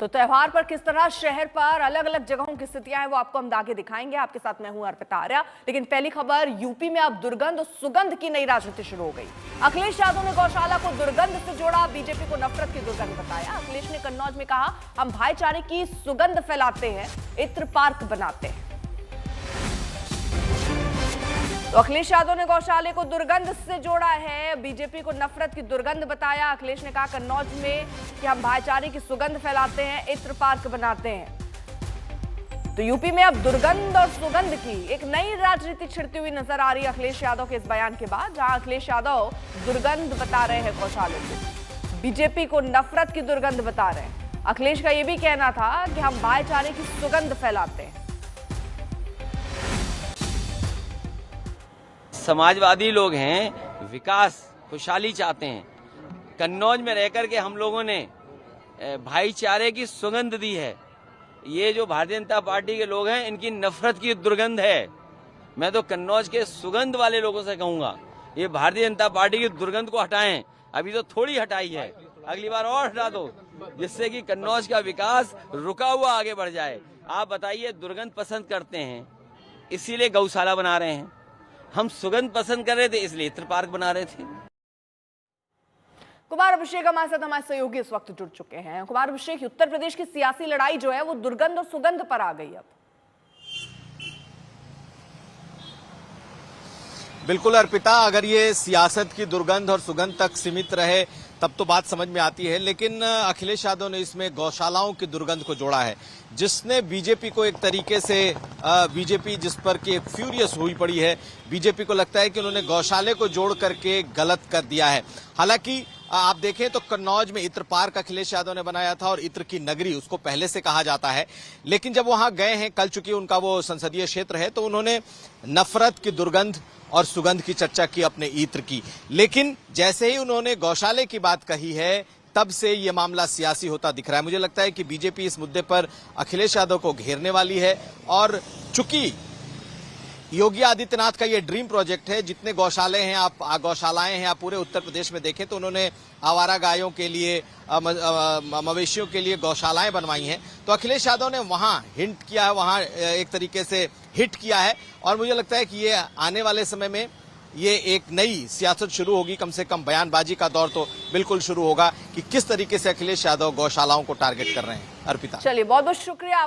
तो त्योहार पर किस तरह शहर पर अलग अलग जगहों की स्थितियां हैं वो आपको हम आगे दिखाएंगे। आपके साथ मैं हूं अर्पिता आर्या। लेकिन पहली खबर, यूपी में अब दुर्गंध और सुगंध की नई राजनीति शुरू हो गई। अखिलेश यादव ने गौशाला को दुर्गंध से जोड़ा, बीजेपी को नफरत की दुर्गंध बताया। अखिलेश ने कन्नौज में कहा, हम भाईचारे की सुगंध फैलाते हैं, इत्र पार्क बनाते हैं। तो अखिलेश यादव ने गौशाले को दुर्गंध से जोड़ा है, बीजेपी को नफरत की दुर्गंध बताया। अखिलेश ने कहा कन्नौज में कि हम भाईचारे की सुगंध फैलाते हैं, इत्र पार्क बनाते हैं। तो यूपी में अब दुर्गंध और सुगंध की एक नई राजनीति छिड़ती हुई नजर आ रही है अखिलेश यादव के इस बयान के बाद, जहां अखिलेश यादव दुर्गंध बता रहे हैं गौशाले को, बीजेपी को नफरत की दुर्गंध बता रहे हैं। अखिलेश का यह भी कहना था कि हम भाईचारे की सुगंध फैलाते हैं। समाजवादी लोग हैं, विकास खुशहाली चाहते हैं। कन्नौज में रहकर के हम लोगों ने भाईचारे की सुगंध दी है। ये जो भारतीय जनता पार्टी के लोग हैं, इनकी नफरत की दुर्गंध है। मैं तो कन्नौज के सुगंध वाले लोगों से कहूंगा, ये भारतीय जनता पार्टी की दुर्गंध को हटाएं। अभी तो थोड़ी हटाई है, अगली बार और हटा दो, जिससे कि कन्नौज का विकास रुका हुआ आगे बढ़ जाए। आप बताइए, दुर्गंध पसंद करते हैं इसीलिए गौशाला बना रहे हैं, हम सुगंध पसंद कर रहे थे इसलिए इत्र पार्क बना रहे थे। कुमार अभिषेक हमारे साथ, हमारे सहयोगी इस वक्त जुड़ चुके हैं। कुमार अभिषेक, उत्तर प्रदेश की सियासी लड़ाई जो है वो दुर्गंध और सुगंध पर आ गई अब। बिल्कुल अर्पिता, अगर ये सियासत की दुर्गंध और सुगंध तक सीमित रहे तब तो बात समझ में आती है, लेकिन अखिलेश यादव ने इसमें गौशालाओं की दुर्गंध को जोड़ा है, जिसने बीजेपी को एक तरीके से बीजेपी जिस पर कि फ्यूरियस हुई पड़ी है। बीजेपी को लगता है कि उन्होंने गौशाले को जोड़ करके गलत कर दिया है। हालांकि आप देखें तो कन्नौज में इत्र पार्क अखिलेश यादव ने बनाया था और इत्र की नगरी उसको पहले से कहा जाता है, लेकिन जब वहां गए हैं, कल चूंकि उनका वो संसदीय क्षेत्र है, तो उन्होंने नफरत की दुर्गंध और सुगंध की चर्चा की अपने इत्र की। लेकिन जैसे ही उन्होंने गौशाले की बात कही है, तब से ये मामला सियासी होता दिख रहा है। मुझे लगता है कि बीजेपी इस मुद्दे पर अखिलेश यादव को घेरने वाली है, और चूंकि योगी आदित्यनाथ का ये ड्रीम प्रोजेक्ट है, जितने गौशाले हैं गौशालाएं हैं आप पूरे उत्तर प्रदेश में देखें तो उन्होंने आवारा गायों के लिए, मवेशियों के लिए गौशालाएं बनवाई हैं। तो अखिलेश यादव ने वहां हिंट किया है, वहां एक तरीके से हिट किया है, और मुझे लगता है कि ये आने वाले समय में ये एक नई सियासत शुरू होगी। कम से कम बयानबाजी का दौर तो बिल्कुल शुरू होगा कि किस तरीके से अखिलेश यादव गौशालाओं को टारगेट कर रहे हैं। अर्पिता, चलिए, बहुत बहुत शुक्रिया।